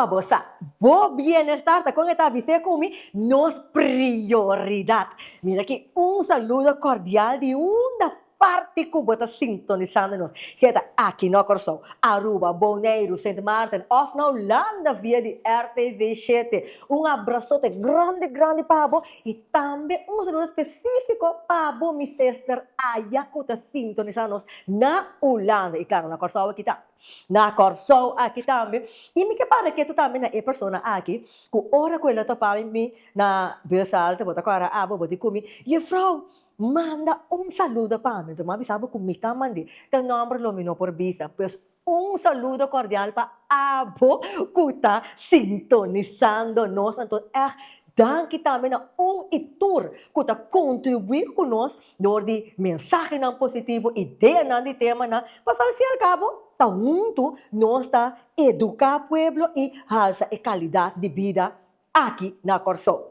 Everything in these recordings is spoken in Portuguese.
para você. Bom bem-estar, tá com esta avise comigo, nos prioridade. Mira aqui, saludo cordial de uma parte que você está sintonizando-nos. Se está aqui no Corsão, Aruba, Bonaire, Saint Martin, ou na Holanda, via de RTV7. Abraçote grande para você. E também saludo específico para você, minha sister, aí que está sintonizando-nos na Holanda. E claro, na Corsão aqui está. Na Corsão aqui também. E me que para que tu também é pessoa aqui, que ora que ela topa me na Belsalta, bota agora bota comigo. E Frau, manda saludo para mim. Tu me sabe como tá mande. Teu nome lumino por visa. Pues saludo cordial para abo que está sintonizando nos. Então, dan kita também itur que está contribuir conosco door de mensagem não positivo, ideia não de tema não, mas ao fim e ao cabo, tá junto, nós está educar o povo e alça a qualidade de vida aqui na Corsão.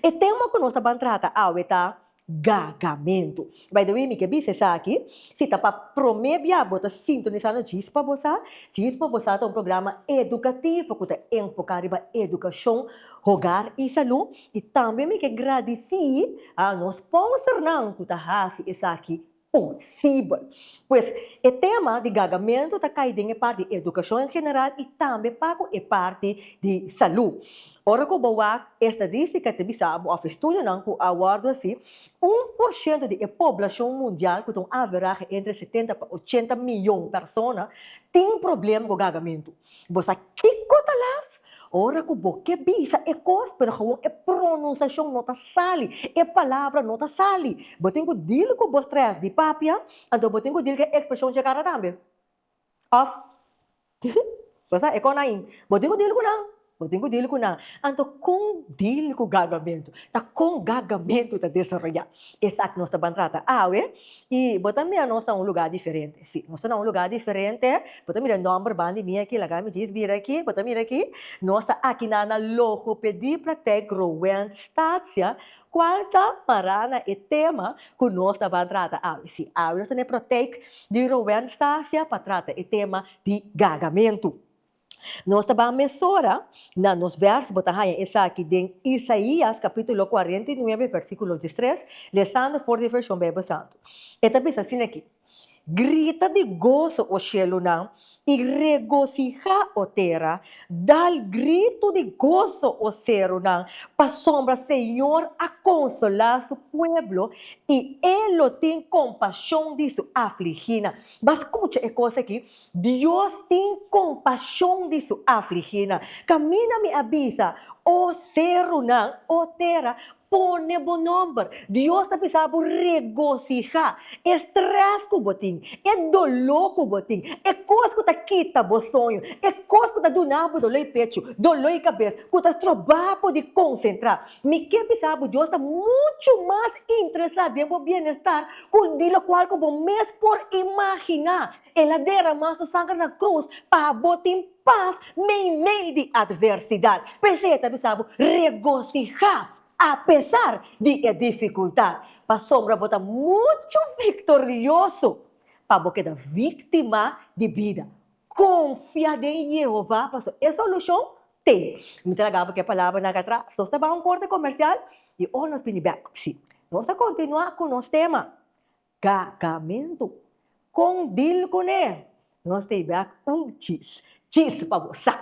E tema que nós estamos tratando é gagamento. By the way, me que disse aqui, se está para promover, bota sintonizando diz para você é um programa educativo que está enfocado em educação, hogar e saúde. E também me que agradecer a nosso sponsor não que está isso aqui possível. Pois o tema de gagamento está caindo em parte de educação em geral e também pago em parte de saúde. Ora que boa estadística te sabe, o estudo não que awardo assim, 1% da população mundial que tem average entre 70 a 80 milhões de pessoas tem problema com gagamento. Você que cota lá? Ora que boa bisa é coisa, pero como é pronunciação não tá sali, é palavra não tá sali. Botem que deal com o stress de papia, então botem que deal com a expressão de cara também. Off. Você é com aí. Botem que deal com não. Botem que deal com não. Então com deal com gagamento, tá com gagamento tá desarrollar. Essa que nós estamos tratando. E botam me nós estamos em lugar diferente. Sim, nós estamos em lugar diferente. Botam me o nome bandi minha aqui, lá me diz vir aqui, botam me aqui. Nós está aqui na logopedia praktijk Rowan Statia. Quarta parana e tema que nós estamos tratando. Sim, nós estamos na praktijk de Rowan Statia para tratar o tema de gagamento. Nós estamos mesura nos versos, essa aqui de Isaías, capítulo 49, versículos 13, lesando for de versão Bíblia Santo. E também assim aqui. Grita de gozo o cielo não, e regocija o terra, dá grito de gozo o céu não, para sombra Senhor a consolar su pueblo, e Ele tem compaixão de su afligida. Mas escucha a coisa aqui, Deus tem compaixão de su afligida. Camina me avisa, o céu não, o terra, pone bom nome. Deus está pensando regocijar. Estresse que botim, é dolor que botim, é coisa que está quita bo sonho, é coisa que está donando dolor e pecho, dolor e cabeça, que está trabalhando de concentrar. Me que pensava Deus está muito mais interessado em o bem-estar com o qual que o mês por imaginar. Ela derramou seu sangue na cruz para botar paz meio de adversidade. Perceba, pensava regocijar. Apesar de dificuldade, para sombra botar muito vitorioso para boca da vítima de vida. Confia em Jeová, pastor. É solução? Tem. Me tragava que a palavra na atrás. Nós estamos um corte comercial e nós vamos back. Sim. Nós vamos continuar com o nosso tema. Gagamento. Com deal com ele. Nós temos back cheese. Cheese para você.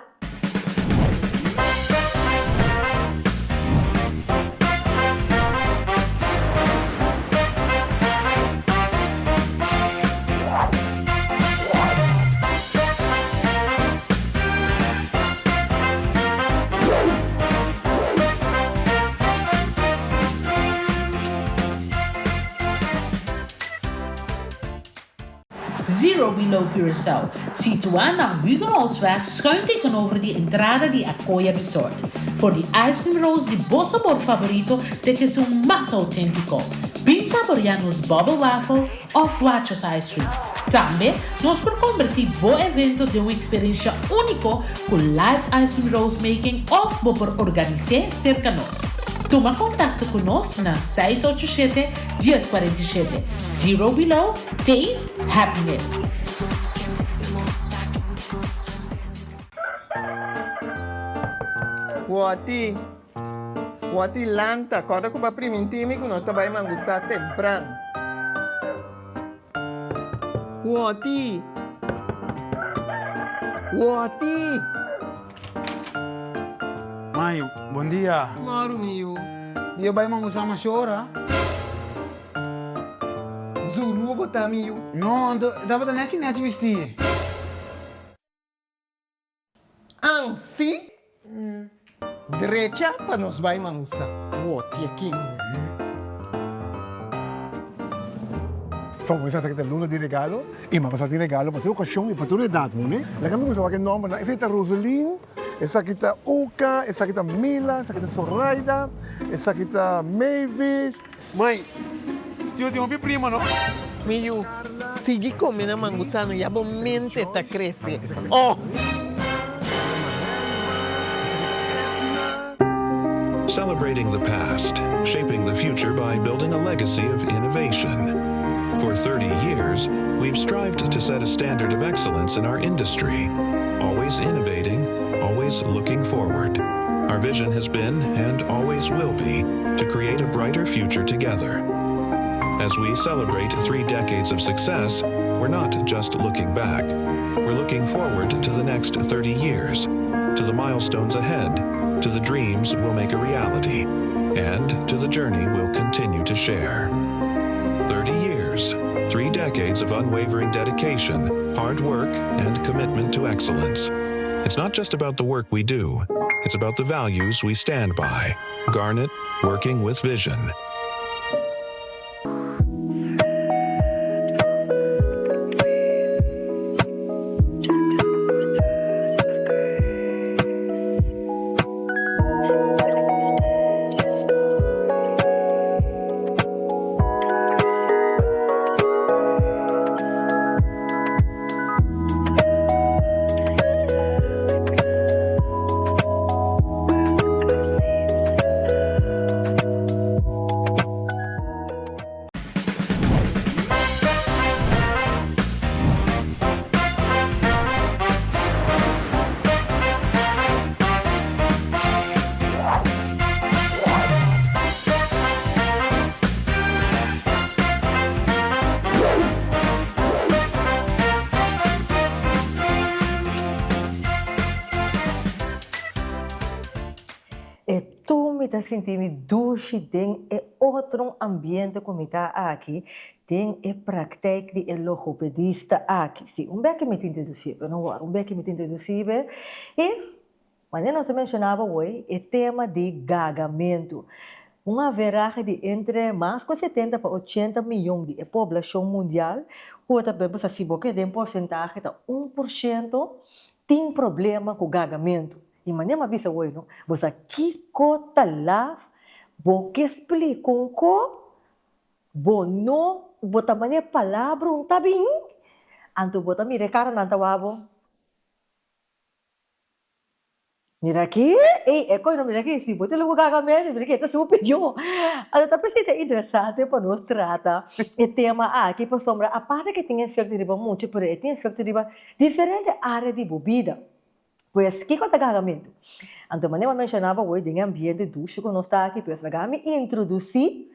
Zero Below Curaçao, situado na Huguenottsweg schuin tegenover de entrada de Acoya Resort. Voor die ice cream rolls de bossa sabor favorito de que son más auténtico. Vem saborear nos bubble waffle of Watchos Ice Cream. Também nós por convertir o evento de uma experiência única com live ice cream rolls making of por organizar cerca nós. Toma contato conosco na 687-1047. Zero Below, Taste Happiness. Wati lanta, corda com o primentimi que nós também mangustar temprano. Wati. Maio, bom dia. Maru mio. Dia vai mangusar uma chora? Zuru botar mio. Não, dá para net vestir. Ansi. Derecha para nós vai mangustar. Wati aqui. Vamos começar a luna de regalo. E mas passar de regalo, mas eu ocasião e para toda idade, não é? Lá que me gusta que nome, é feita Rosalyn, essa aqui tá Uca, essa aqui tá Mila, essa aqui tá Sorraida, essa aqui tá Mavis. Mãe, tio tem uma prima, não? Mio, sigue comendo mangusano e a mente está crescendo. Oh! Celebrating the past, shaping the future by building a legacy of innovation. For 30 years, we've strived to set a standard of excellence in our industry, always innovating, always looking forward. Our vision has been, and always will be, to create a brighter future together. As we celebrate 3 decades of success, we're not just looking back. We're looking forward to the next 30 years, to the milestones ahead, to the dreams we'll make a reality, and to the journey we'll continue to share. 30 years, 3 decades of unwavering dedication, hard work, and commitment to excellence. It's not just about the work we do, it's about the values we stand by. Garnet, working with vision. Me está sentindo duche tem outro ambiente como está aqui tem praktijk die logopedista aqui sim beco me introduzir não beco me introduzir e mas nós mencionava hoje o tema de gagamento uma veragem de entre mais de 70 para 80 milhões de população mundial ou também você se boca de porcentagem de 1% tem problema com gagamento. E maneira mais bisa hoje, não? Você que cota lá, você explica um co, bono, bota maneira palavra um tabim, anto bota mire cara não tawabo. Mira aqui, é coisa mira aqui, se bota logo gagamento, mira aqui, tá super eu. Então tá pensando interessante para nós tratar o tema aqui para sombra, a parte que tem efeito de muito, por tem efeito de diferente área de bebida. Pues, que conta gagamento? Então, maneira mencionava hoje, tem ambiente ducho que nós está aqui, pues, lagami introduzir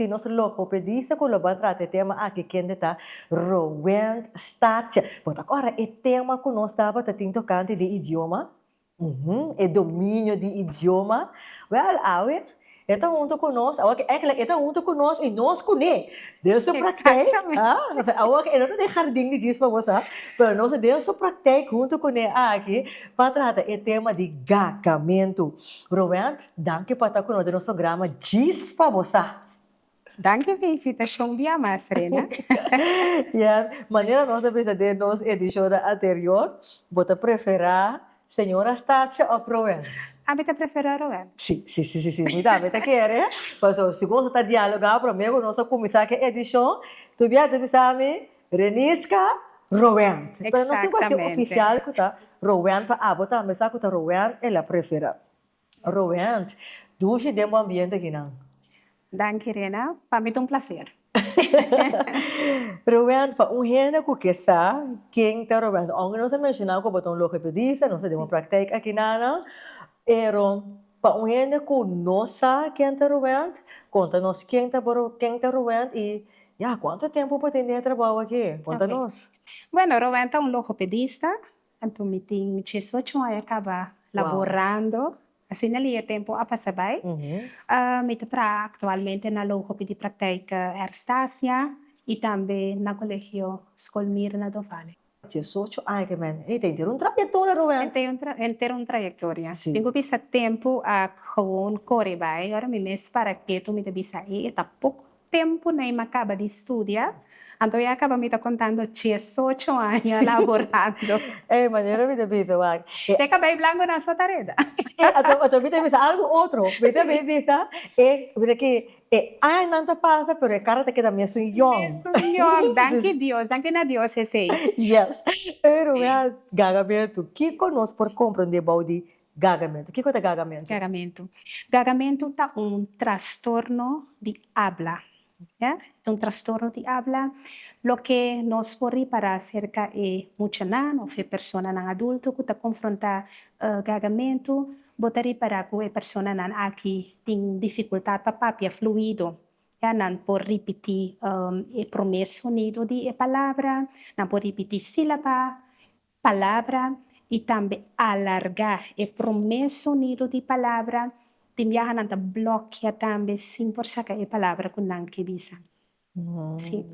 nosso logopedista que lo vai tratar o tema aqui, que está Rowend Starch. Mas agora, o tema que nós estava tocando de idioma, e domínio de idioma, well, awe, está junto conosco, agora está junto conosco e nós conhecemos. Deus sua prática, agora ele não tem jardim de diz para você, mas nós Deus sua prática junto com ele aqui para tratar o tema de gagamento. Rowend, danke por estar conosco no nosso programa Diz para você. Danke für die Invitation, via Masrena. Maneira nós de pensar nos edição anterior, você prefere senhora Stacia ou Rowend? Avete preferito Rowend? Sì, mi dà, avete chiaro? Poi se voi state dialogando, per me, non so come sa che edition, tu abbiate pensare Reniska Rowend. Però non stiamo quasi ufficiale, Rowend, per abota, mi sa che Rowend è la preferita. Rowend, tu ci diamo ambiente che non? Danke, Rena. Para mim é prazer. Rowend, para gente que sabe quem está Rowend, onde não se menciona como botão logopedista, não se deu uma prática aqui nada. Pero, para um gente que não sabe quem está roubando, conta-nos quem está roubando e, quanto tempo para ter trabalho aqui? Conta-nos. Bueno, Roventa un logopedista, anto miting 18 anos acaba laborando, assim ali é tempo a passar bem. Me tra atualmente na logopedia pratica Erstácia e também na colégio Escolmir do Vale. 18 anos, man. Tem que ter uma trajetória, Roberto. Ter uma trajetória. Sim. Tenho visto tempo a gewoon correr bem, agora me mês para que tu me te bisa e tá pouco tempo na acaba de estudar. Então, eu acabo me contando 18 anos laborando. É, maneira me devia, vai. Te cabelo branco na sua tarefa. Atau me devia algo outro. Me devia, mira que ai não passa, pero a cara te queda meio young. Young, danke Deus, danke na Deus, esse. Yes. Pero, gagamento, que conosco por compreender balde gagamento. O que é gagamento? Gagamento. Gagamento tá transtorno de habla. ¿Ya? Un trastorno de habla, lo que nos puede para acerca de muchas personas adultas que confrontan gagamento, botari para que personas aquí tienen dificultad para papia fluido. Ya nan por repetir el primer sonido de palabra, nan por repetir sílaba, palabra y también alargar el primer sonido de palabra. Timbiahan nanta bloquea também sim por sacar a palavra com não que bisa. Sim.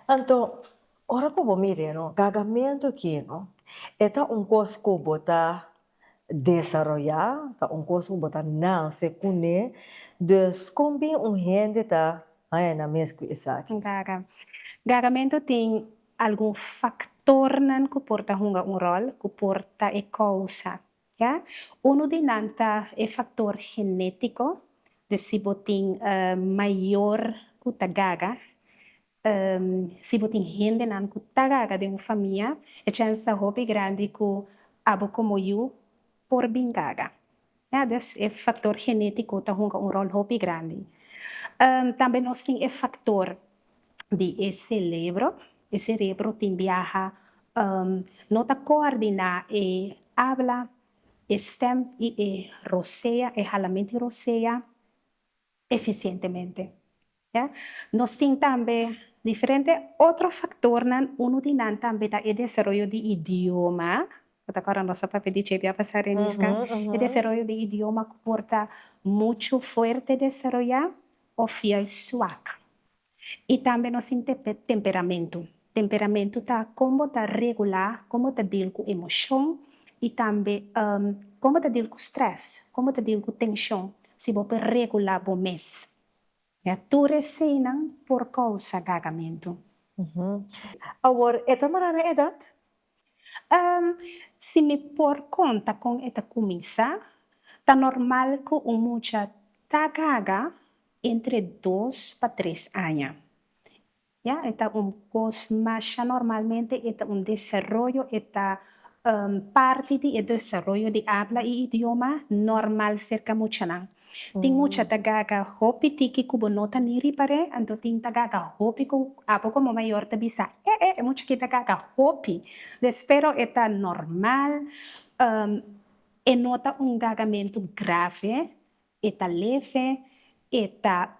Então, ora como mire, no, gagamento aqui, no, é coisa que bota desarrollar, coisa que bota não se cune, dus combi gente aí na mesma coisa. Gagamento tem algum factor nan que porta um rol, que porta a causa. ¿Ya? Uno de nanta es factor genético, de si botín mayor kutagaga, si botín gente nan kutagaga de una familia, es chance hopi grande que abo como yo por bingaga. ¿Ya? Entonces, el factor genético ta juega un rol hopi grande. También nos tiene el factor de cerebro. El cerebro tiene viaja, no ta coordina habla, stem y rosea, jalamente rosea eficientemente. ¿Ya? Nos tiene también diferentes otros factores, uno de nan también el desarrollo de idioma. Ahora no se puede decir que pasar en el desarrollo de idioma que porta mucho fuerte desarrollar o fiel suave. Y también nos tiene temperamento. Temperamento está como está regular, como está deal con emoción. E também como te deal com stress, como te deal com tensão, se você regular o mês. Tu recena por causa do gagamento. Agora, esta marana é idade? Se me por conta com esta comissa, tá normal que mucha tá gaga entre 2 para 3 anos. Ya, esta coisa mais normalmente esta desarrollo, esta parte de desarrollo de habla y idioma normal cerca mucho nan. Ting mucha tagaga hopi tiki kubo nota niri pare, anto ting tagaga hopi ko apo como mayor te bisa. Mucha que tagaga hopi. Espero eta normal. Nota gagamento grave, eta leve, eta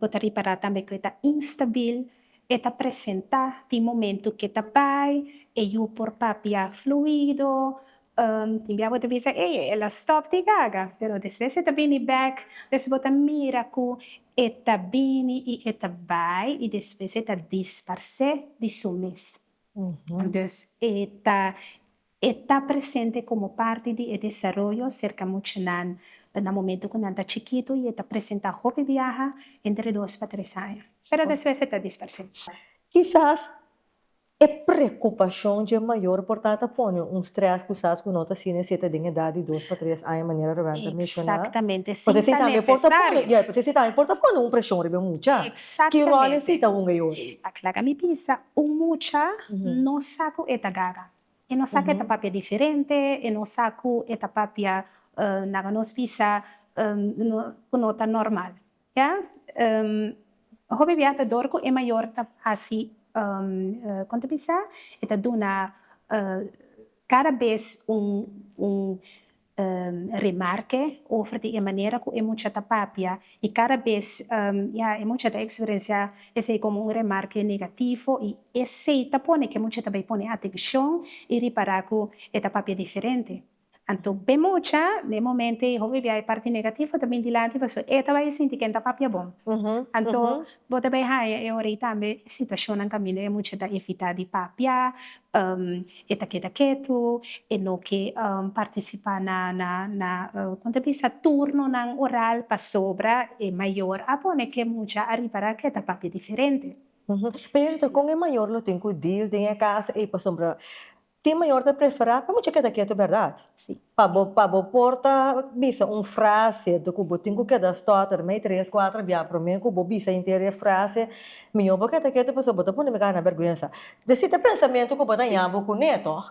botari para também que eta instabil. Eta presenta de momento que está pai, e eu por papia fluido, timbiabo te bisa, ela stop de gaga, pero después eta bini back, después bota mira ku, eta bini e eta bai, e después eta disparse de sumis. Entonces, eta presente como parte de desarrollo cerca mucho nan, no momento que nanta chiquito, e eta presenta hopi viaja entre 2 para 3 años. Pero después está disperso. Quizás é preocupação de maior, portanto, põe stress quizás com nota assim, se tem idade de 2 para 3 anos, maneira de mencionar. Exatamente, sim, você tá necessário. Você também porta põe pressão de muita. Exatamente. Que rol necessita maior? Aclaga mi pisa, mucha não saco eta gaga. E não saco eta papia diferente, e não saco eta papia na nos pisa nota normal. Ja? Hobby viata dorco é maior tá assim quanto pensar eta duna cada vez remarque over de maneira que é muita tapapia e cada vez é muita da experiência é como remarque negativo e esse tapone que muita também põe atenção e reparar que é tapapia diferente. Então, bem muita, no momento, eu vi a parte negativa também de lá, tipo, é também sentir que é tapapia bom. Então, você também é hora também situação na caminho é muito da evitar de papia, eta quieto, e no que participar quando pensa turno na oral para sobra é maior, a pone que muita a reparar que é tapapia diferente. Pero com é maior, lo tenho que dir, tem a casa e para sombra. Tem maior de preferar, para muito que daqui é verdade. Sim. Para porta, bisa frase, do que tenho que dar starter, mais 3, 4, bia para mim, que bisa inteira frase, melhor porque daqui é pessoa bota põe me na vergonha. Decide pensamento que bota nhabo com neto,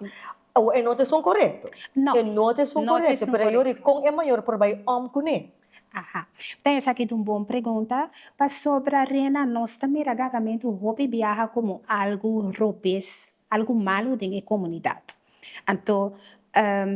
ou é notas são correto. Não. É notas são correto, pero eu com é maior por vai com né. Aha. Então, essa aqui é uma boa pergunta. Para sobre a rena, nós também ragamente hobby viaja como algo robês, algo malo da comunidade. Então,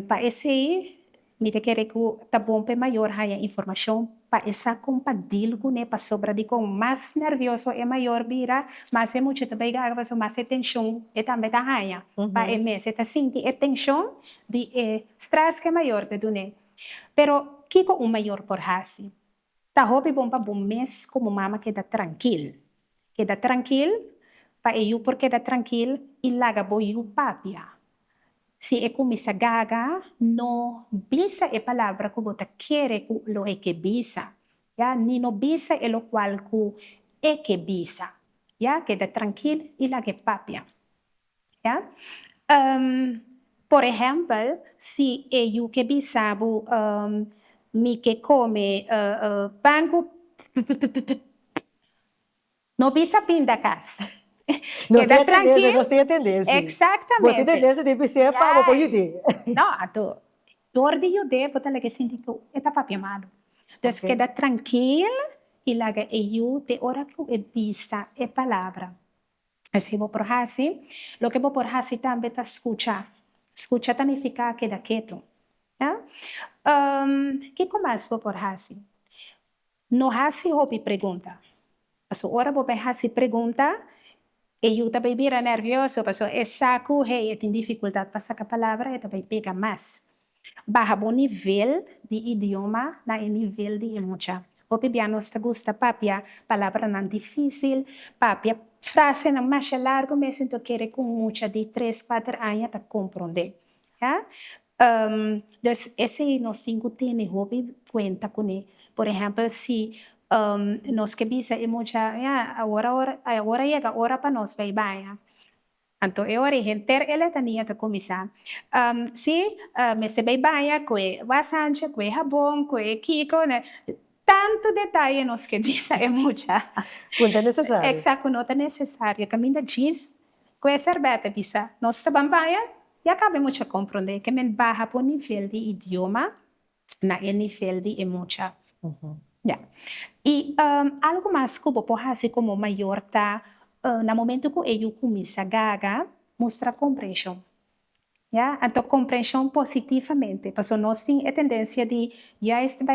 para esse aí, me querer que tá bom para maior a informação para essa compartilhar com né para sobre de com mais nervioso é maior vira, mas é muito também que vai mais atenção e também tá raia. Para MS tá sentir atenção de stress que é maior para né. Pero kiko o maior por hasi. Ta hobby bom para bom mês como mama que dá tranquilo. Que dá tranquilo, para eu porque dá tranquilo e laga boiu papia. Se é começa gaga, no bisa é palavra que você quer que lo é que bisa. Ya, ni no bisa é lo qual que é que bisa. Ya, que dá tranquilo e laga papia. Ya. Por exemplo, se eu que bisabo me que come banco no bisa pinda casa. Não tem tendência, não tem tendência. Exatamente. Não tem tendência de ser para o poder. Não, então, dor de eu devo ter que sentir que é papia malo. Então, queda tranquilo e lá que eu te hora que é bisa é palavra. Assim, vou por assim, lo que vou por assim também tá escuchar. Escuchar também ficar queda quieto. Que mais vou por assim? No assim, hobby pergunta. Então, hora vou per assim pergunta, e eu também vira nervioso, porque é saco, hey, tem dificuldade para sacar a palavra, e também pega mais. Baja bom nível de idioma, na nível de emoção. Hobby bem nós gosta papia, palavra não difícil, papia frase não mais largo, mas sinto que é com muita de 3, 4 anos para compreender. Então, esse nós cinco tem hobby conta com ele. Por exemplo, se nós que bisa é muita, agora chega a hora para nós vai banhar. Então, eu ori enter ele tania te começar. Se me se vai banhar com wasanje, com rabon, com kiko, né? Tanto detalhe nos que bisa é muita. Quando é necessário. Exato, não é necessário. Caminho diz, com a cerveja bisa, nós estamos banhar e acaba muito a compreender que men barra por nível de idioma na nível de emoção. Yeah. E algo mais que eu vou fazer como maior tá no momento que eu começo a gaga, mostra compreensão. Yeah? Então, compreensão positivamente. Porque nós temos a tendência de já estar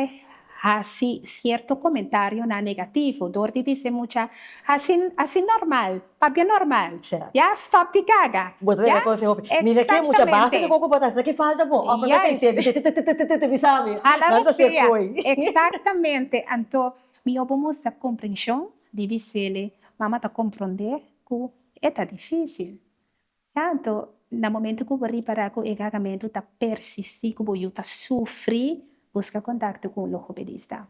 assim certo comentário na negativo, dor de dizer muita assim normal, papia normal. Já stop de gaga. Botar a coisa assim, mira que muita basta que pouco botar, isso aqui falta bom. Ó, porque tem me sabe. Nada se foi. Exatamente. Então, eu vou mostrar compreensão de dizer, mama tá compreender que é difícil. Então, no momento que eu vou reparar que o engagamento tá persistir, que eu tá sofrer, busca contato com o logopedista.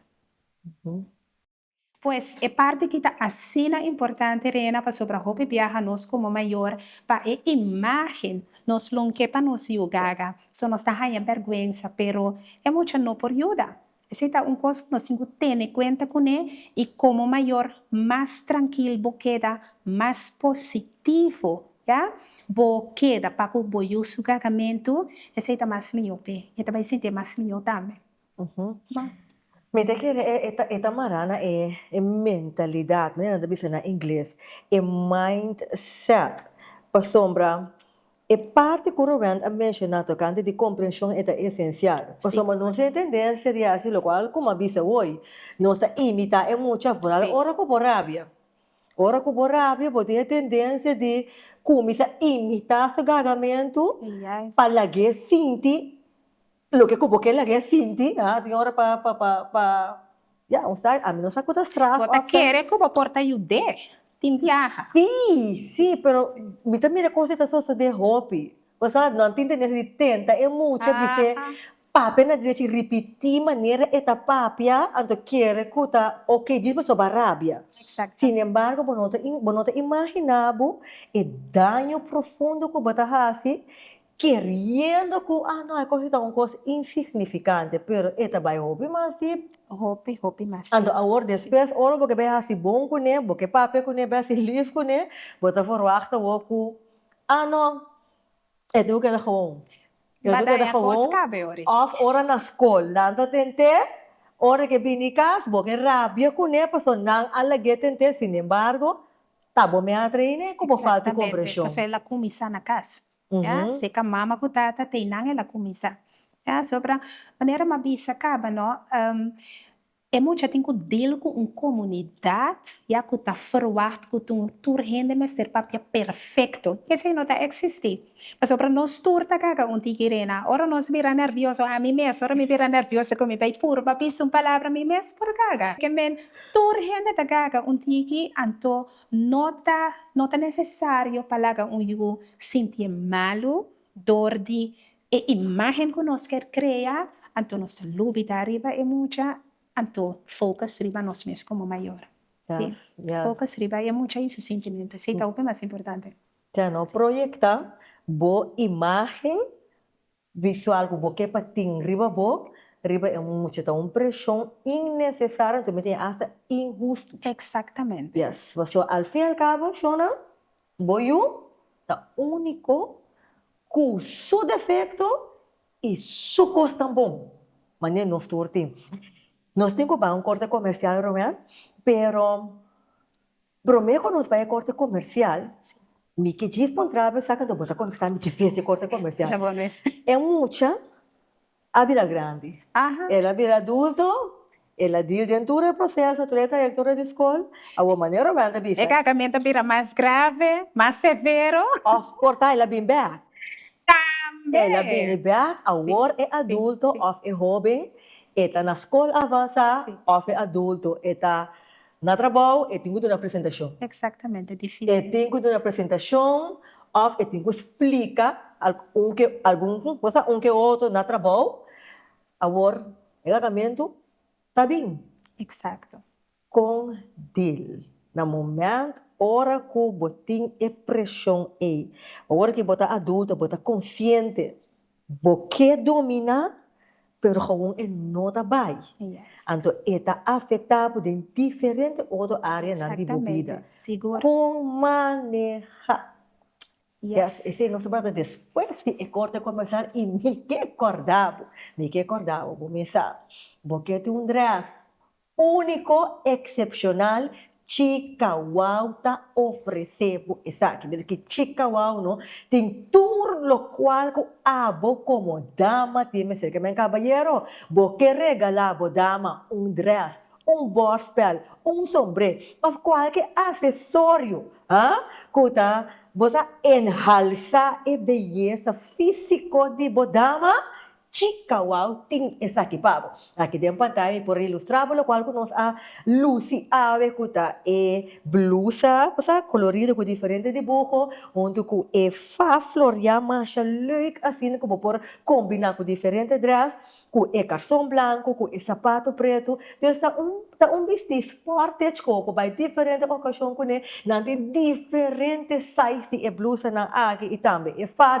Pois é parte que está assim importante, Rena, para sobre a roupa viaja nós como maior, para a imagem, nós não que para nós gaga, só nós está aí vergonha, pero é muito não por ajuda. Essa é uma coisa que nós temos que ter em conta com ele, e como maior, mais tranquilo, queda, mais positivo, já? Queda para o boio sugagamento, essa é mais melhor, e também sentir mais melhor também. Me te que esta marana é mentalidade, né? Não deve ser na inglês, é mindset. Para sombra, E parte que o Roland ha mencionado tocante de compreensão é essencial. Porque Sim. nós temos tendência de assim, lo qual, como avisa hoje, nós está imitar é muito falar, Sim. ora com rabia. Ora com rabia, pode ter tendência de começar a imitar esse gagamento Yes. para que sinti, lo que como que que sinti, tem hora ya, a mim não sabe quantas trafas. Bota querer que eu porta ayudar. Tim viaja. Sim, pero me também a coisa só de hobby. Você não tem tendência de tentar, é muito você papi na direita repetir maneira esta papia, anto quer que tá ok, diz sobre a rabia. Exacto. Sin embargo, bonota imaginabo o dano profundo que você faz, querendo que, não, é uma coisa insignificante, pero esta vai hobby, mas tipo, Hopi mas. ando agora depois, ora porque vai assim bom com ele, porque papi com ele, vai assim livre com ele, bota verwachten we que, não, é do que é gewoon. Eu Bada digo que ya gewoon, cosca beori. of ora na escola, lanta tente, ora que vini casa, porque rabia com ele, passou não alague tente, sin embargo, tá bom me atreine, como falta de compreensão. Kasi la kumisa na kas. Ya, se ka mama ko tata tinang la kumisa. Ya, sobra maneira mabisa kaba no. É muito tem que deal com uma comunidade, já que está forward com tu rende mas ser papel perfeito. Que se não está existir. Mas para nós tur tá caga tigirena. Ora nós mira nervioso a mim mesmo, ora me mira nervioso com me vai puro papi um palavra me mesmo por caga. Que men tur rende tá caga tigi anto nota necessário para yugo sentir malo, dor de imagem que nós quer criar, anto nós lubida arriba é muita anto focus riba nos mesmos como maior. Yes, Sí. yes. Focus riba é muito esse sentimento. Sí, é mais importante. Já não proyecta boa imagem visual que você para tem riba é muito tão pressão innecessária, também tem hasta injusto. Exatamente. Yes, so al fin e al cabo, Shona, boyu, tá único, com seu defeito e sua coisa tão bom. Mas nem nós tortim. Nós temos um corte comercial, Romeo, pero prometo que nós vai corte comercial. Me que diz para trabalho, saca do bota quando está me diz esse corte comercial. Já vou ver. É muita a vida grande. Aha. Ela vira adulto, ela diz dentro do processo, toda a trajetória de escola, a uma maneira vai andar É cagamento vira mais grave, mais severo. Of portar ela bem back. Também. Ela bem back, agora é adulto, sim. of é jovem, está na escola avançada, of é adulto, está na trabalho, e tem que dar uma apresentação. Exatamente, é difícil. E tem que dar uma apresentação, of e tem que explicar algum que outro na trabalho, agora, o pagamento está bem. Exato. Com deal. No momento, hora que botin e pressão aí, hora que bota adulto, bota consciente, porque domina, pero gewoon não tá bem. Yes. Então, está afetado em diferentes outras áreas na vida. Seguro. Com manejar. Yes. Esse não se trata depois de corte comercial e me que acordava, vou pensar, porque tem dress único, excepcional, Chica Wow tá oferecendo exacto, que Chica Wow não tem tudo lo qual que abo como dama tem ser que me caballero, porque regalar a dama dress, borspel, sombrero, ou qualquer acessório, que tá você enalça a beleza física de dama. Chica Wow tem essa equipado. Aqui tem pantalla por ilustrar, lo qual que nós a Lucy Ave que tá blusa, colorida com diferente dibujo, onde que floria mancha leuk assim como por combinar com diferente dress, com calção branco, com sapato preto, então tá vestido esporte com vai diferente ocasião com né, não tem diferente size de blusa na aqui e também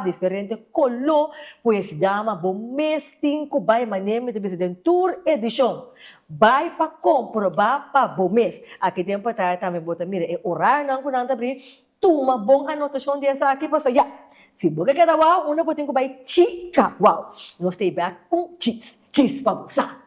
diferente color, pois dama bom mês cinco vai maneira de tour edição vai para comprovar para bom mês aqui tem para também bota mira é horário não com nada abrir toma bom anotação dessa aqui passou já se você quer dar wow uma botinha vai Chica Wow nós tem back cheese para usar.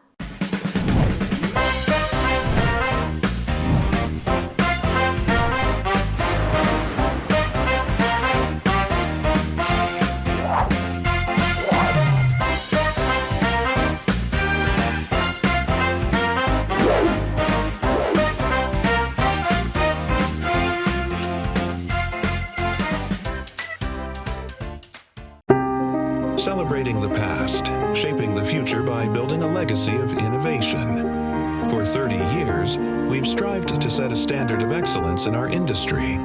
legacy of innovation. For 30 years, we've strived to set a standard of excellence in our industry,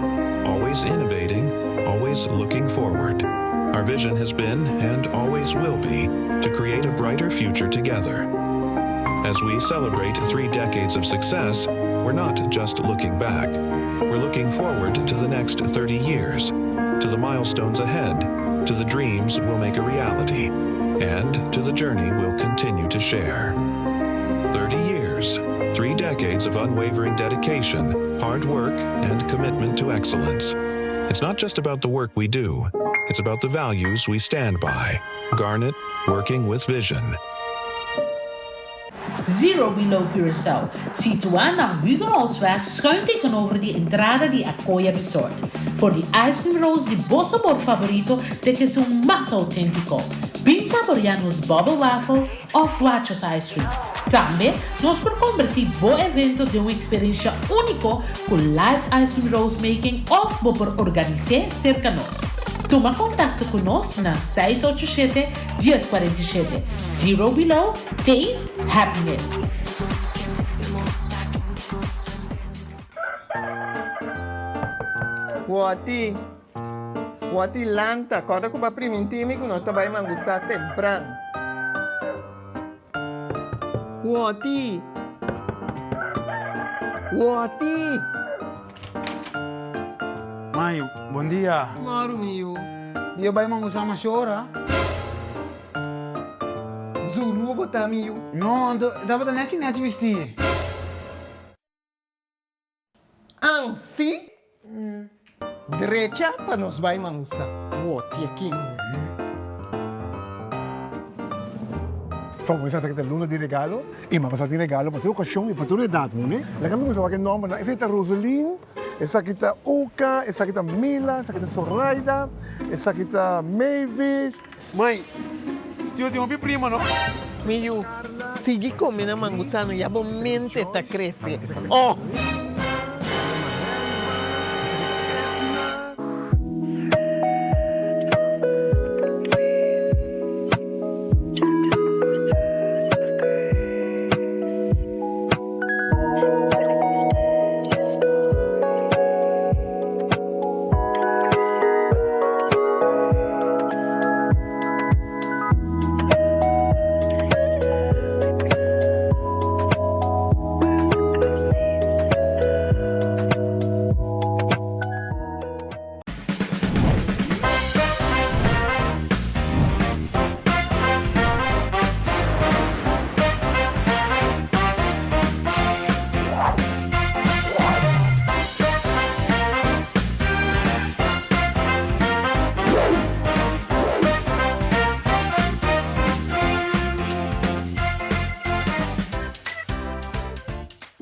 always innovating, always looking forward. Our vision has been, and always will be, to create a brighter future together. As we celebrate 3 decades of success, we're not just looking back. We're looking forward to the next 30 years, to the milestones ahead, to the dreams we'll make a reality, and to the journey we'll continue to share. 30 years, 3 decades of unwavering dedication, hard work, and commitment to excellence. It's not just about the work we do, it's about the values we stand by. Garnet, working with vision. Zero Below Curaçao. Situaan na Huguenotsweg schuin tegenover die entrada di Acoya Resort. Voor die ice cream rolls di Bossenborg favorito teke su más auténtico. Bin saborear nos bubble waffle of Wachos ice cream. Também nos por convertir bo evento de uma experiência única com live ice cream rolls making of bo por organizar cerca nós. Toma contato conosco na 687-1047. Zero Below, Taste Happiness. Wati lanta, acorda com o primentime que nós também mangustar temprano. Wati! Mayo, bom dia. Maro mio. Iyo ba yung usama shora? Zuru botar mio. No, dapat na net vestir. Ansi? Derecha para nós vai mangustar. Wati aqui. Vamos pensare che l'una di regalo, e ma passate di regalo, ma se occasione per tutte le date, ne? La cambio so che nome, e feta Rosalyn, e sa kita Oka, e sa kita Mila, e sa kita Soraya, e sa kita Mavis. Mãe, tio tem uma prima, não? Mio, siga comendo mangusano e a mente tá crescendo. Oh!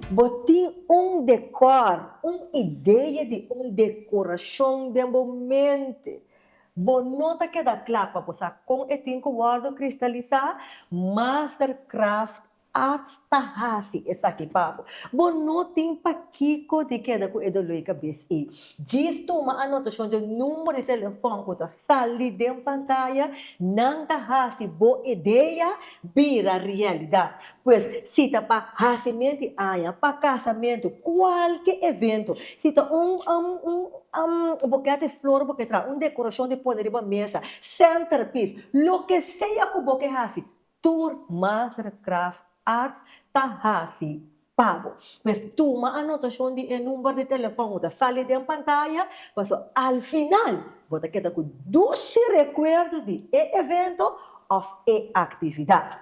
Botin decor, ideia de decoração de momento. Bonota que da clapa, posa com etinco guardo cristalizar, Mastercraft Arts Tahasi, essa aqui papo. Bonotin pa kiko de queda com edoloi cabeça e disto uma anotação de número de telefone que tá sali de pantalla, não Tahasi bo ideia vira realidade. Pois se tá para nascimento, para casamento, qualquer evento, se tá um buquê de flor, buquê de decoração de poder de mesa, centerpiece, lo que seja que o buquê hasi, Tour Mastercraft Arts Tahasi Pabo. Pues toma anotação de número de telefone da sala de pantalla, mas al final, você queda com 12 recuerdos de evento ou atividade.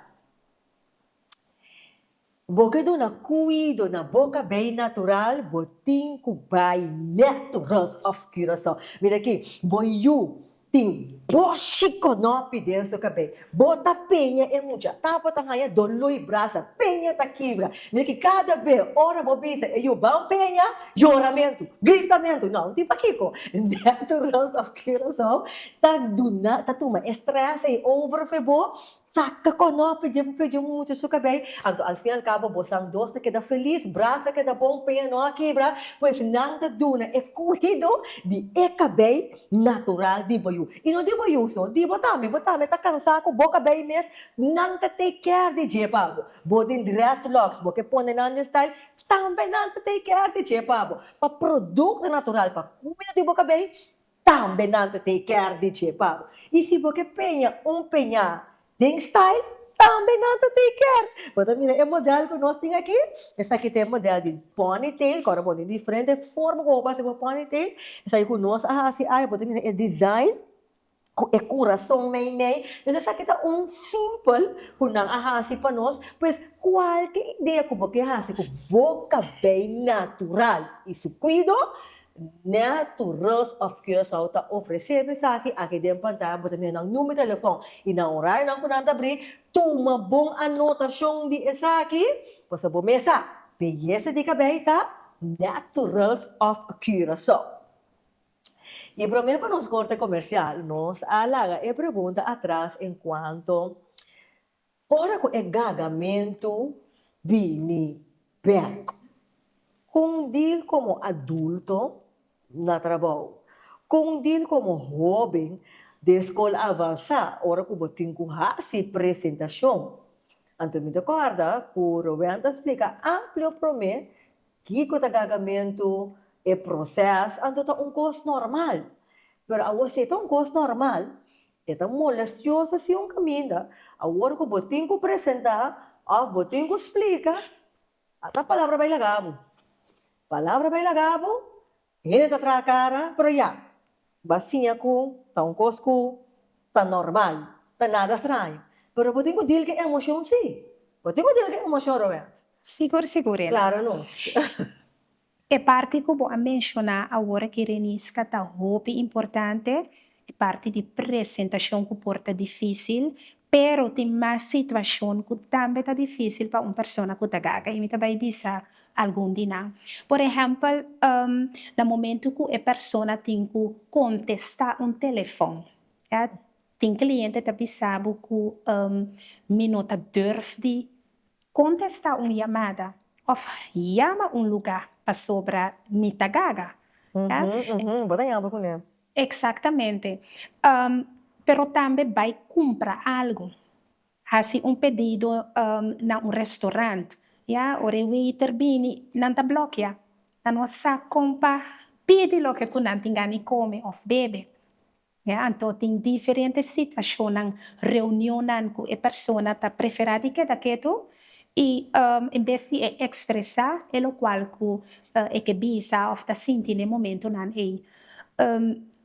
Boca do na cuido na boca bem natural, botin ku bay natural of Curaçao. Mira aqui, boiu tem boshi konopi dentro do cabelo. Bota penha é muita. Tapa tangaya doloi brasa, penha ta quebra. Mira que cada vez ora bobisa e o bom penha, choramento, gritamento. Não, tem pa kiko. Natural of Curaçao, tá tuma estresse e overfebo. saca com nós, pedimos muito suca bem. Então, al fim e al cabo, você dois te queda feliz, braça queda bom, penha não quebra, pois nada duna é cuido de cabelo natural de boiú. E não de boiú só, de botame tá cansado com boca bem mesmo, nada take care de jepago. Botem dreadlocks, porque põe nada style, também nada take care de jepago. Para produto natural, para cuidar de boca bem, também nada take care de jepago. E se você penha tem style, também não tem care. Mas mira, é modelo que nós temos aqui. Essa aqui tem modelo de ponytail, agora pode ter diferente forma como você pode ponytail. Essa aí com nós, assim, mira, é design, é coração meio. Mas essa aqui tá simple, com não assim para nós, pois qualquer ideia que você assim, com boca bem natural. Isso cuido. Naturals of Curaçao está oferecendo aqui dentro da pantalla, você tem um número de telefone e na horário não pode abrir, toma boa anotação de essa aqui, você pode começar, beleza de cabelo, tá? Naturals of Curaçao. E para mim, para nos corte comercial, nos alaga e pergunta atrás enquanto ora com o gagamento vini bem. Com dir como adulto na trabalho, com dir como jovem de escola avançada, ora que botin com essa apresentação. Então, me recorda que o Roberto explica amplo para mim que o gagamento é processo, então é coisa normal. Mas a você é coisa normal, é molestioso se caminho. Agora que botin que apresentar, botin que explica, a palavra vai lagabo. Palavra bem lagabo, ele tá atrás cara, pero ya, basinha com, tá cosco, tá normal, tá nada estranho. Pero pode que dizer que é emoção sim. Pode que dizer que é emoção, Roberto. Seguro. Claro, não. É parte que eu vou mencionar agora que Renisca está muito importante, é parte de apresentação que porta difícil, pero tem mais situação que também está difícil para uma pessoa que está gaga e me vai bisa algum dia. Por exemplo, no momento que a pessoa tem que contestar telefone, tem cliente que sabe que me não durf contestar uma chamada ou chama lugar para sobra mita gaga. Bota em com ele. Exatamente. Pero também vai comprar algo. Assim, pedido na restaurante. O waiter vini, não te bloqueia. Na nossa compra, pede o que não tem come ou bebe. Então, tem diferentes situações, reuniões com a pessoa que prefere que daquilo e em vez de expressar o qual que bisa ou está sentindo no momento não é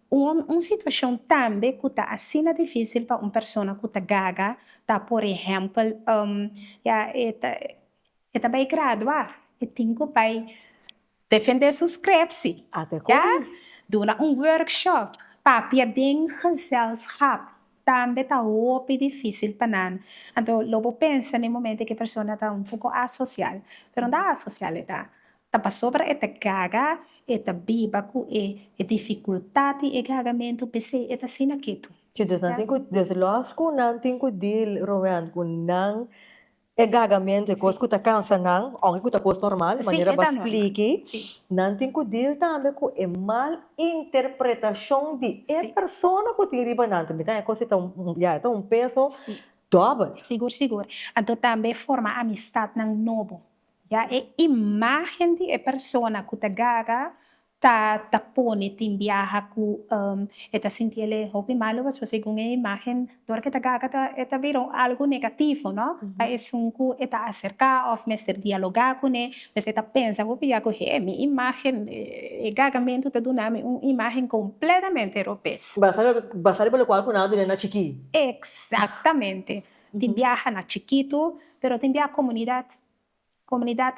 uma situação também que está assim difícil para uma pessoa que está gaga, tá por exemplo está vai graduar e tem que vai defender seus crepes Até como? durante workshop papia den gezelschap também está muito difícil para nós. Então, logo pensa no momento que a pessoa está pouco asocial, mas não está asocial, está para sobre esta gaga, esta biba com a dificuldade e gagamento PC está sendo aqui. Então, não tem que deslosco, não tem que deal, Roberto, com não é gagamento, é coisa que está cansa não, ou que está coisa normal, maneira para explicar. Não tem que deal também com a mal interpretação de a pessoa que tem riba não, também é coisa que um peso dobro. Seguro. Então também forma amistade não novo. A imagem de a pessoa que está gaga tá pone tem viaja com está sentindo hobby malo mas você com a imagem do que tá gaga tá virou algo negativo não é um que está acercar ou mesmo dialogar com ele você tá pensa vou pegar com minha imagem gagamento tá dando uma imagem completamente europeia basado pelo qual não é na chiqui exatamente tem viaja na chiquito pero tem viaja comunidade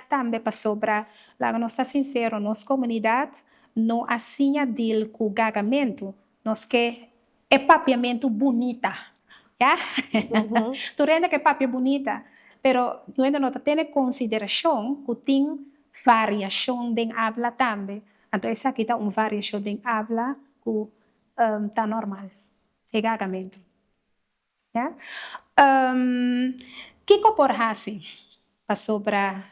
também para sobra lá não está sincero nossa comunidade não assinha deal com gagamento nós que é papiamento bonita tu rende que papia bonita pero eu ainda não tem consideração que tem variação de habla também então essa aqui tá variação de habla que tá normal é gagamento Ja? Kiko por hasi, pasobra.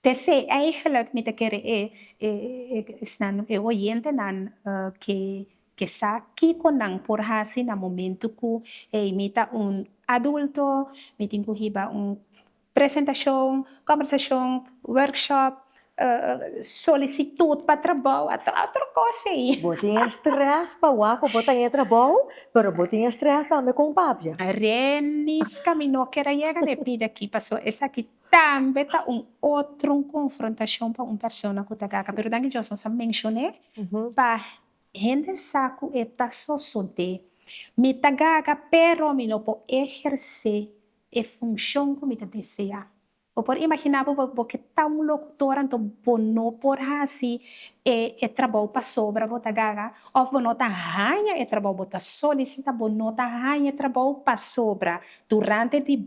Tese eigenlijk met de kere snan oyente nan que sa kiko nang por hasi na momento ku imita un adulto, meeting ku hiba un presentação, conversação, workshop, solicitud para trabalho, outra coisa aí. Botinha stress pa wako, botinha trabalho, pero botinha stress também com papia. Renis caminhou que era chegar de pida aqui, passou essa aqui também tá outra confrontação para persona que tá cá, pero danke Johnson sa mencionei, pa gente saco eta sosode, me tagaga pero me não po exercer a função que me tá deseja. O por imaginar porque tá locutor então bono por assim trabalho para sobra bota gaga ou bono tá ranha trabalho bota solicita bono tá ranha trabalho para sobra durante de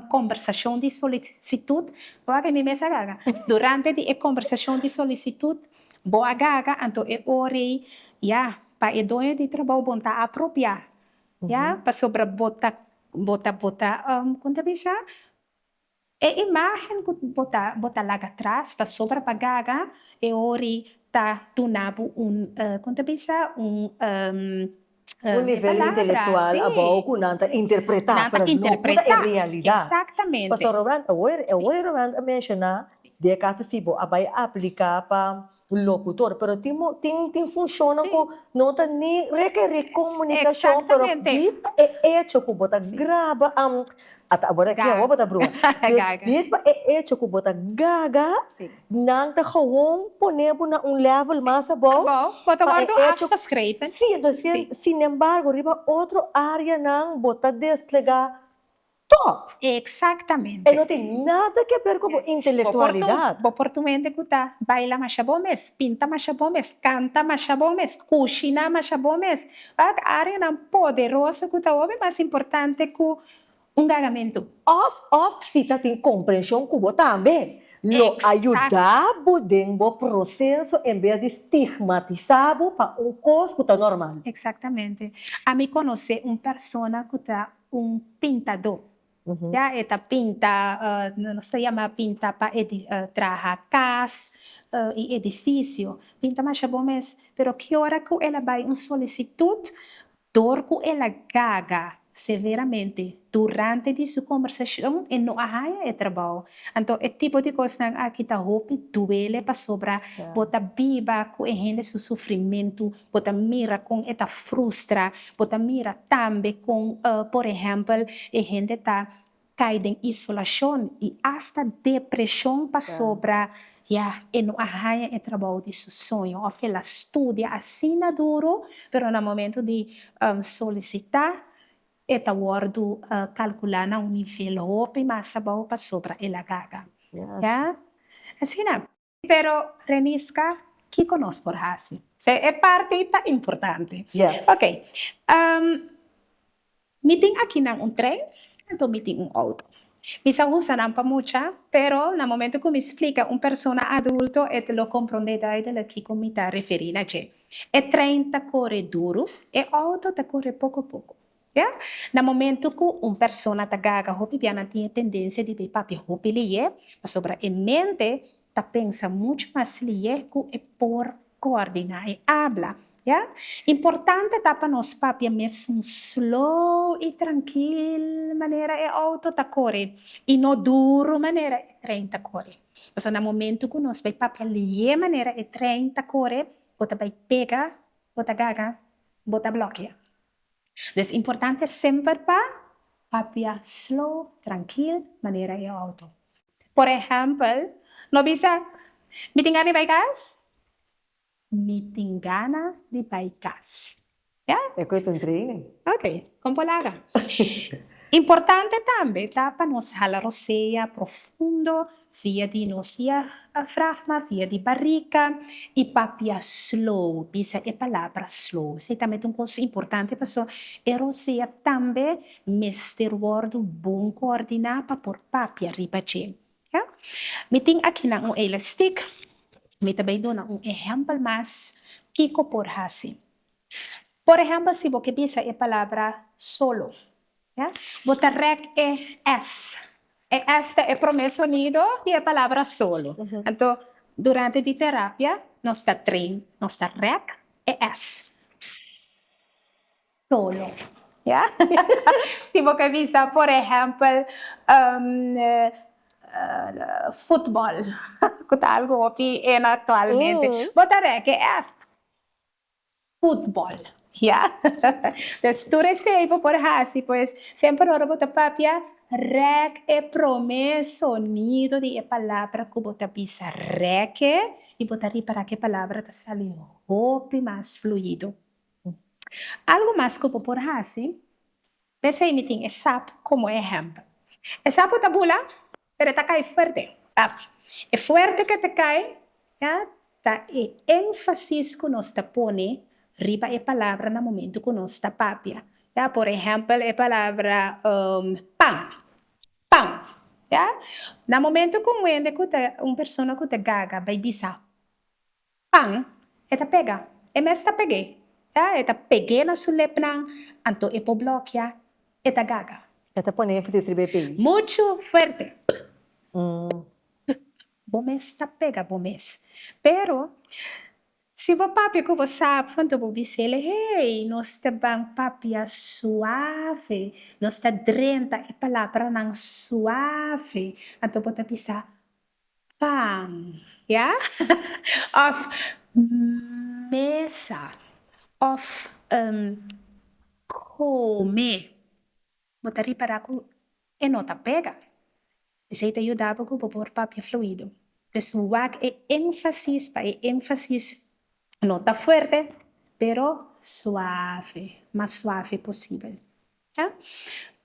conversação de solicitud boa que me mesa gaga durante de conversação de solicitud boa gaga então ori para dono de trabalho bonta apropriar para sobra bota quanto bisa imagem que bota lá atrás, para sobra pagaga, ori tá tunabo quanto pensa nível intelectual, sim. a boa que não interpretar, para não a realidade. Exatamente. Mas Roland a mencionar, de caso se bo vai aplicar para locutor, pero tem funciona com não tá nem requerer comunicação, pero hecho que bota grava agora aqui a bota brua. Dit hecho que bota gaga, não tá gewoon poner na level mais bom. Bota guardo afgeschreven. Sim, então sin embargo, riba outra área não bota desplegar top. Exatamente. E não tem nada que ver com intelectualidade. Oportunamente que tá, baila mais bomes, pinta mais bomes, canta mais bomes, cozinha mais bomes. A área não poderosa que tá o mais importante que gagamento. Se tem compreensão que você também lo ajudar o processo em vez de estigmatizar para coisa que está normal. Exatamente. A mim conhecer persona que está pintador. Ya, esta pinta, não se chama pinta para trabalhar casa e edifício. Pinta mais bomes, pero que hora que ela vai solicitud, dor que ela gaga severamente durante de sua conversação e não há trabalho. Então, é tipo de coisa que está roupa duele para sobrar, bota biba com a gente seu sofrimento, bota mira com esta frustra, bota mira também com, por exemplo, a gente está caindo em isolação e hasta depressão para sobrar. E não há trabalho de seu sonho. Ou ela estuda assim duro, pero no momento de solicitar, eta guardo calcular na nível hope mas sabaw pa sobra ela gaga. Ya? Assim na. Pero Reniska, que conosco por hasi. É parte tá importante. Yes. Ok. Meeting aqui na trem, então meeting auto. Misa usa não para mucha, pero no momento que me explica persona adulto lo compreende daí de que como está referindo a je. É 30 corre duro, e auto tá corre pouco a pouco. Yeah? No momento que persona tá gaga, hopi piana tem tendência de papi hopi liye, mas sobre a mente tá pensa muito mais liye que por coordenar e habla. Yeah? Importante tá para nós papi mesmo slow e tranquilo maneira é auto tá corre e no duro maneira é 30 corre. Mas no momento que nós vai papi liye maneira é 30 corre, bota vai pega, bota gaga, bota bloqueia. Dus importante sempre para slow, tranquilo, maneira e auto. Por exemplo, no bisa, mitingana de baikas? Mitingana de baikas. Yeah? É coisa um treino. Ok, compolaga. Importante também, tá? Para nos halar roceia profundo, via de nosia fragma, via de barriga e papia slow, bisa é palavra slow. Isso também é uma coisa importante, pessoal. E roceia também, mestre word bom coordenar para por papia ribache. Ja? Me tem aqui na elastic, me também dou exemplo mais que por hasi. Por exemplo, se você pensa a palavra solo, ¿ya? Bota rec e S. Este é o primeiro sonido e a palavra solo. Então, durante a terapia, nós está trein, nós está rec e S. Solo. ¿Ya? Se você visa, por exemplo, futebol, que está algo aqui atualmente, botaré que é futebol. ¿Ya? Entonces, tú recibes por así, pues, siempre ahora bota papia, rec e prome sonido de palavra que bota pisa rec e botaria para que palavra te salió hopi mais fluido. Algo mais que eu vou por assim, pensa em meeting, é sapo como exemplo. É sapo tabula, pero tá cai forte. É forte que te cai, ja? Tá é ênfasis que nós te põe riba a palavra no momento que nós está papia. Ja? Por exemplo, a palavra pão. Pão. Ja? No momento que uma pessoa que te gaga vai bisar pão, ela pega. É mesmo que peguei. Ja? Ela peguei na sua lepna, então é por bloquear, ela gaga. Esta põe ênfase sobre BPI. Muito forte. Bom mês tá pega, bom mês. Pero, se o papi que você sabe, quando eu dizer, hey, nós estamos papia suave, nós está drenta a palavra não suave, então você pensa, pam, yeah? Of mesa, of comer. Botaria para que e não tá pega. Isso aí te ajudava com o por papia fluido. Então, o é ênfasis, não está forte, pero suave, mais suave possível. Ja?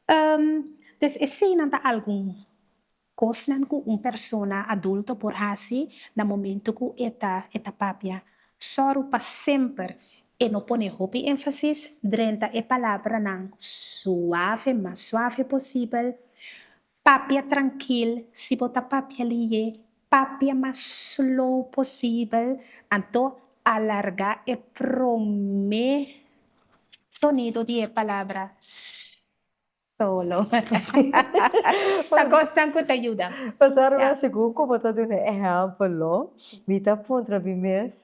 Então, se não está algum coisa que uma pessoa adulta por assim, no momento que está papia, só para sempre, e não põe hopi ênfasis, drenta a palavra não suave, mais suave possível, papia tranquilo, se botar papia ali, papia mais slow possível, então alargar e prome sonido de palavra solo. Tá gostando que te ajuda? Passaram a segundo como está dando exemplo, mita pontra bimes.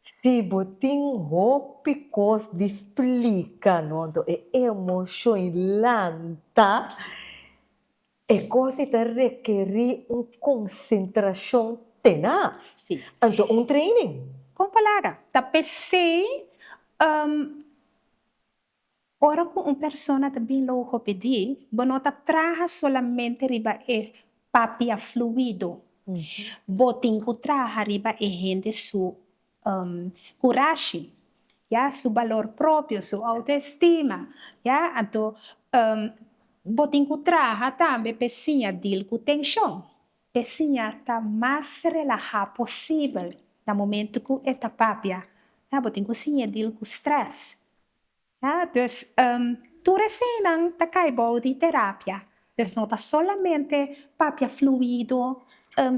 Se botin hopi cos de explica, não, então é emoção lenta. É coisa que requer uma concentração tenaz. Sim. Então, training. Com palavra, tá pensei, ora que uma pessoa está bem louco pedir, não tá traga solamente riba e papia fluido. Botin que traga riba e gente su coragem, ya, su valor próprio, su autoestima, ya, então, botin que traga também pecinha deal com tensão. Pecinha tá mais relajada possível no momento que está papia. Ya, botin que sinha deal com stress. Ya, então, tu recém tá caibo de terapia. Então, não tá solamente papia fluido,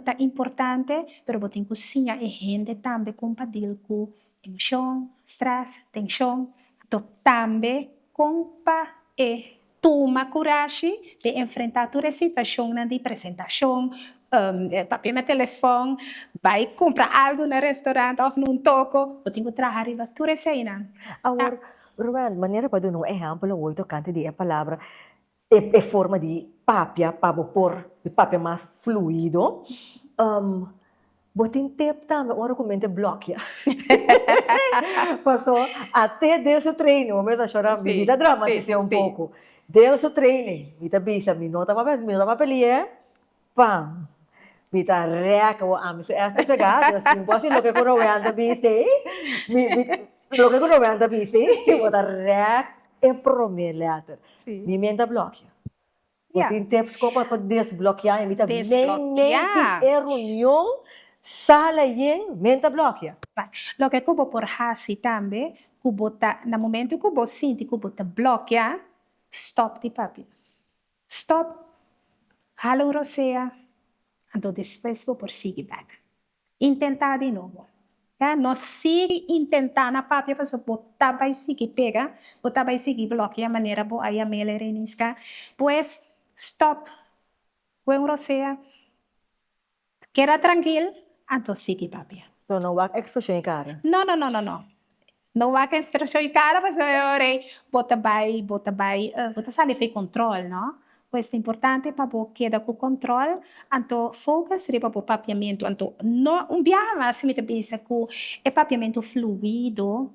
tá importante, pero botin que sinha e gente também compartilha com emoção, stress, tensão. Então, também compa e toma coragem de enfrentar toda a situação de apresentação, papel no telefone, vai comprar algo no restaurante ou num toco, botin que trabalhar e tudo isso aí. Agora, Ruben, maneira para dar um exemplo, o outro canto de a palavra é forma de papia, para pôr de papia mais fluido. Botin tempo também, o argumento bloqueia. Passou até deu seu treino, mas a chorar, Sim, vida dramatizar um sim. pouco. Deu seu treino, me tá bisa, me nota papel, pam. Me tá reca, o amigo, esta pegada, assim, pode ser lo que eu anda bise, lo que eu anda bise, me tá reca e promelhar. Sim. Me menda bloqueia. Yeah. Botin tips como para desbloquear, me tá Desbloquear. nem reunião, sala yen, menta bloqueia. Lo que eu vou por hasi também, que bota, no momento que eu sinto que bota bloquear, stop de papi. Stop, hala rosea, então depois vou por seguir back. Intentar de novo. Ja, nós sigue intentando papia para so botar vai seguir pega, botar vai seguir bloqueia a maneira bo aí a mele renisca. Pues stop. When rosea, queda tranquilo, anto sigue papia. So, não há expressão, cara. No. Não há que expressão em cara, mas eu orei, bota sali fei controle, não? Pois é importante para bo queda com controle, anto focus riba bo papiamento, anto no biama se me te pensa com é papiamento fluido,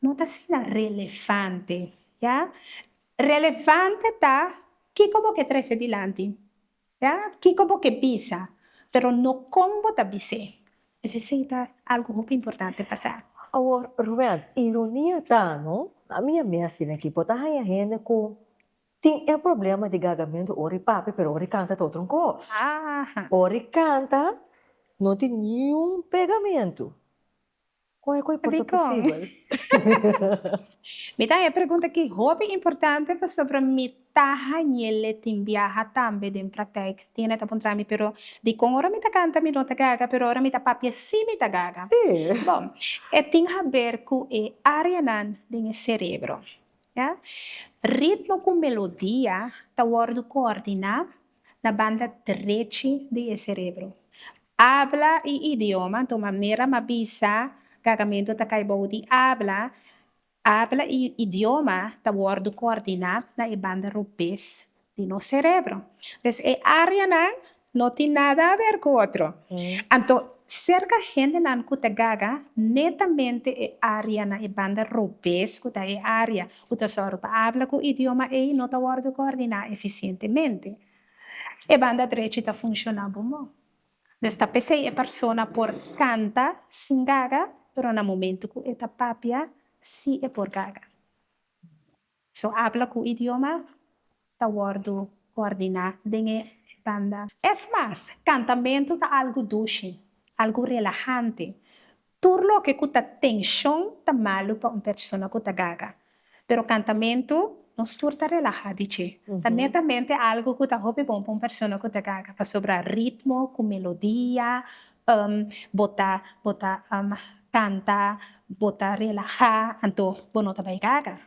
não tá sendo relevante, já? Relevante tá que como que traz adiante, já? Que como que pisa, pero no como tá bise. Necessita algo muito importante passar. Oh, Ruben, ironia tá, não? A minha mestre aqui, pode a gente com tem problema de gagamento ori papi, pero ori canta todo um coisa. Ah, Ori canta, não tem nenhum pegamento. Como é que pode ser Rico. possível? Me dá a pergunta que roupa importante para sobre me taha niele timbiaha tambe den pratek. Tiene ta pontrami pero di con ora mi ta canta mi nota gaga pero ora mi ta papia si mi ta gaga. Sim. Bom, tem a ver com a área nan do cérebro. Ja? Ritmo com melodia tá word coordinar na banda direita do cérebro. Habla e idioma, então maneira mabisa, gagamento tá caibo de habla e idioma tá word coordinar na banda rupes de no cérebro. Então, a área não tem nada a ver com outro. Então, cerca gente nan kuta gaga, netamente área na banda rupes, kuta área, kuta sorpa habla com idioma e não tá word coordinar eficientemente. E banda direita tá funcionando bom. Nesta pessoa é persona por canta sin gaga, pero no momento que esta papia sí é por gaga. So habla com idioma, tá word coordinar dengan banda. Es más, cantamento tá algo dulce, algo relajante. Turlo que kuta tensión tá malo para uma pessoa que tá gaga. Pero cantamento nos turta relajadice. Tá netamente algo que tá hobby bom para uma pessoa que tá gaga. Para sobrar ritmo, com melodia, canta, botar relajar, então, não tá vai gaga.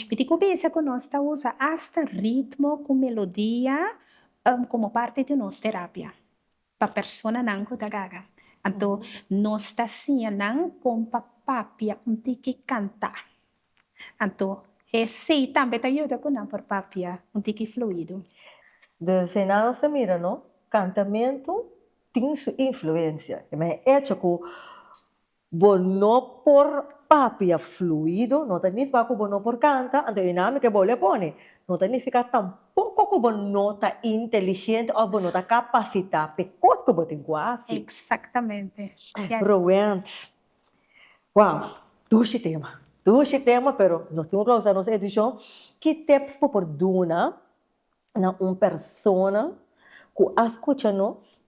Porque começa que nós tá usa hasta ritmo com melodia como parte de nossa terapia. Para pessoa não que tá gaga. Então, nós tá assim, não com papia, que cantar. Então, esse também te ajuda com não por papia, que fluido. De cenário se mira, não? Cantamento tem sua influência. Mas é que não por papia fluido, não significa que não por canta, então dinâmica que você põe. Não significa tampouco que você não está inteligente ou você não está capacitado para coisas que você tem quase. Exatamente. Yes. Brilliant. Uau, doce tema. Doce tema, pero nós temos que usar nossa edição que tips para duna na uma pessoa que escuta nós,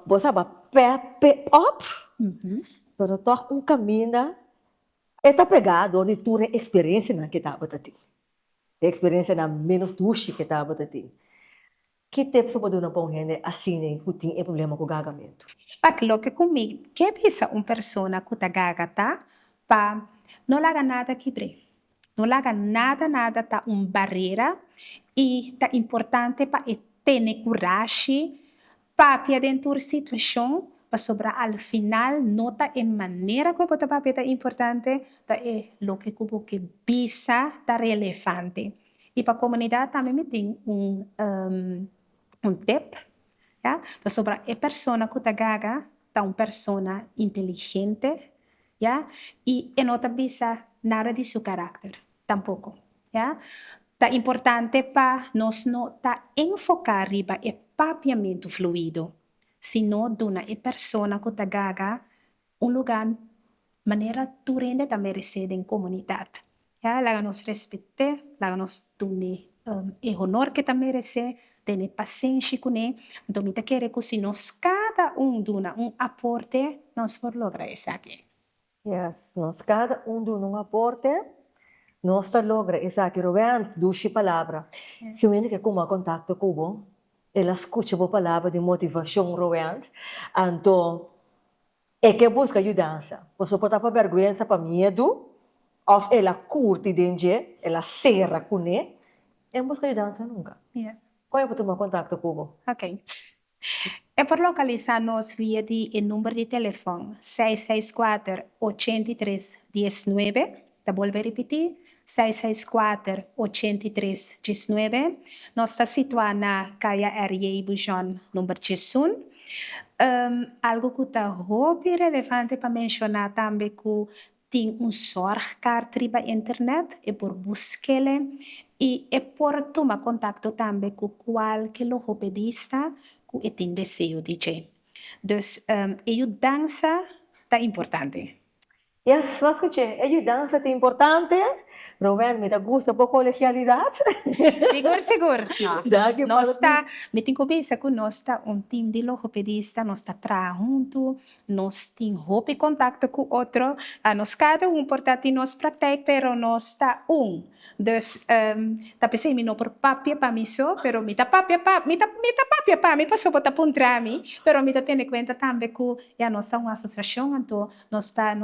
você vai pepe up, pero toch um caminho está pegado onde tu tem experiência na que está batendo. Experiência na menos doce que está batendo. Que tips para duna para gente assim que tem problema com o gagamento? Aquilo que comigo, que pensa uma pessoa que está gaga, tá? Pa não laga nada quebre. Não laga nada tá uma barreira e tá importante para ter coragem para dentro da situação para sobrar al final nota em maneira que você papia tá importante tá é lo que como que bisa tá relevante. E para a comunidade também tem tip, ja? Para sobrar a pessoa que está gaga, tá uma pessoa inteligente, ja? E não tá bisa nada de seu caráter, tampouco, ja? Tá importante para nós não tá enfocar riba e papiamento fluido, sino dona a pessoa que tá gaga lugar maneira tu rende tá merecer em comunidade, ja? Laga nos respeitar, laga nos dune honor que tá merecer, ter paciência com ele. Então, me quer que se nós cada duna aporte, nós por lograr isso aqui. Yes, nós cada duna aporte, nós tá logra isso aqui. Ruben, duas palavras. Se o que como contato com ela escuta a palavra de motivação, Ruben, então É que busca ajudança. Você pode estar para vergonha, para medo, ou ela curte dentro, ela serra com ele, e busca ajudança nunca. Yeah. Qual é o tomar contato com o Ok. É por localizar-nos via o número de telefone 664-8319. Tá bom, vou repetir. 664-8319. Nós está situado na Caia R.A. Bujon, número 11. Algo que está muito relevante para mencionar também que tem sorgkaart na internet e por buscar e é por tomar contato também com qualquer logopedista que tem desejo de ter. Dus, ajudança é importante. Yes, mas que ajudança é importante. Rowan, me gusta um pouco colegialidade. Seguro. Daqui Nós para está, me tem cabeça que nós está time de logopedista, nós está junto, nós tem roupa e contato com outro, nós cada portanto nós pratica, pero nós está Dus, tá pensei me não por papia para mim só, pero me tá papia para mim passou para puntra mim, pero me tá tendo conta também que nós somos uma associação, então nós está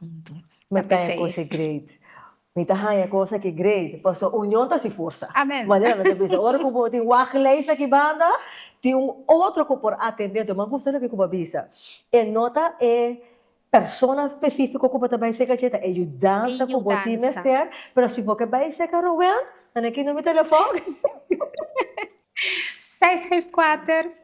junto. Me tem coisa great. Me tem coisa que great. Passo união tá se força. Amém. Maneira me pensa, ora que tem wachtlijst aqui banda, tem outro que por atendente, mas gostaria que visa. E nota persona específica que também se cacheta, ajudança que pode mestre, pero se você vai se caroen, aqui no meu telefone.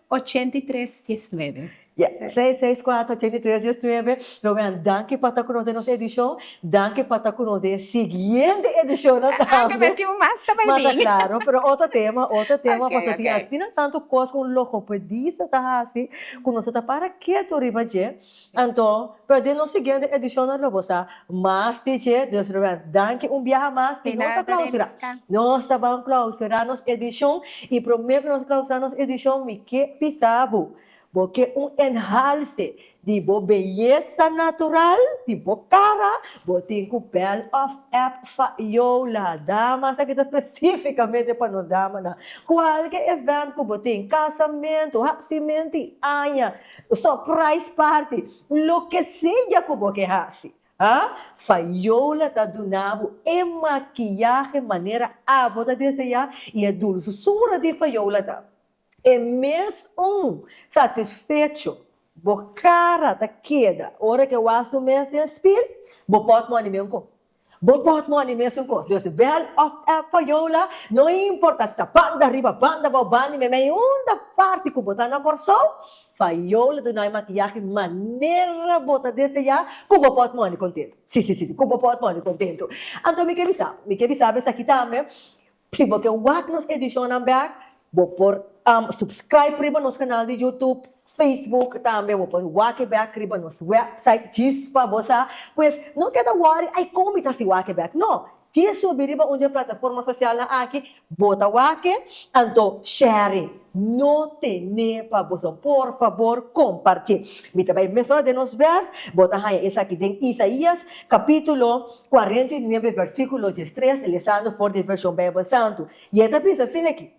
664-8319. Yeah. 664-8319. Rowan, danke para estar conosco nessa edição. Danke para estar conosco na seguinte edição. Que vai ter mais também. Mas claro, pero outro tema, porque tem assim, tanto coisa com logopedista, tá assim, com nós tá para que tu riba je. Então, para no seguinte edição na lobosa, mas DJ, Deus Rowan, danke viaje mais, e nós tá clausura. Nós tá vamos clausurar nossa edição e prometo que nós clausurar nossa edição, me que pisabo. Porque enhalce de beleza natural, de cara, botem com pele of app faiola, damas, aqui especificamente para nós damas, qualquer evento que botem, casamento, nascimento, anha, surprise party, lo que seja que você faça. Faiola tá donando e maquiagem maneira a botar desejar e a dulçura de faiola tá. É mesmo satisfeito, bo cara da queda, hora que eu acho mesmo de espil, bo pode mo anime ko. Bo pode mo anime sun ko. Deus bel of faiola, não importa se tá banda riba, banda bo bani me da parte que botar na corso, faiola do nai maquiagem maneira bota desejar, que bo pode mo ani contento. Sim, que bo pode mo ani contento. Então me que sabe essa aqui também, se porque o what nos edition back, bo por subscribe riba nosso canal de YouTube, Facebook também, vou pôr Wakeback riba nosso website, Gispa, bossa, pois não queda worry, ai como está se Wakeback, não, Gispa riba onde plataforma social na aqui, bota Wake, então share, não tem para você, por favor, compartilhe. Me também mencionar de nos ver, bota aí, essa aqui tem Isaías, capítulo 49, versículo 13, lesando forte versão Bíblia Santo, e esta pensa assim aqui.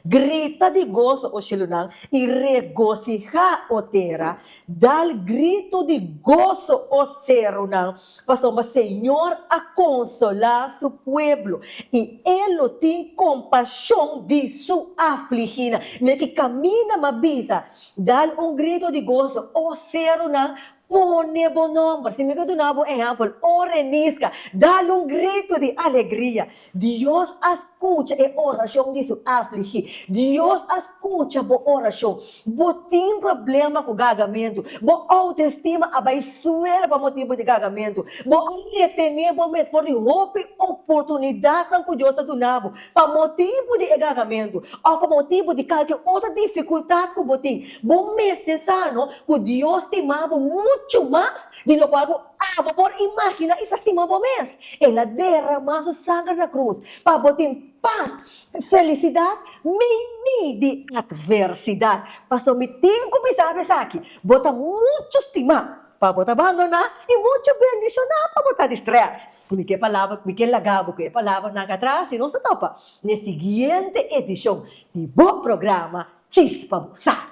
Grita de gozo o Shilunang y regocija o terra. Dal grito de gozo o Serunang. Pasó el Señor a consolar su pueblo. Y Él lo tiene compasión de su afligida. Ne que camina mabisa. Dal un grito de gozo o Serunang. Pone bom nombre. Si me quedo un ejemplo, orenisca, dale un grito de alegría. Dios escucha la oración de su afligido. Dios escucha la oración. Vos tiene problema con gagamento. Vos autoestima abaixuela para motivo de gagamento. Vos tiene for de roupa oportunidade com Deus do nabo para motivo de gagamento ou para motivo de qualquer outra dificuldade que vos tem. Vos mesmo sano que Deus te amava muito mais de lo qual por imaginar e estima vos mesmo. Ela derramou seu sangue na cruz para vos ter paz, felicidade, mini de adversidade. Pastor, me tem como sabes aqui, bota muito estima para botar abandonar e muito bendicionar para botar estresse. Me que palavra, me que lagabo, que palavra na atrás e não se topa. Na seguinte edição de bom programa Chispa Busa.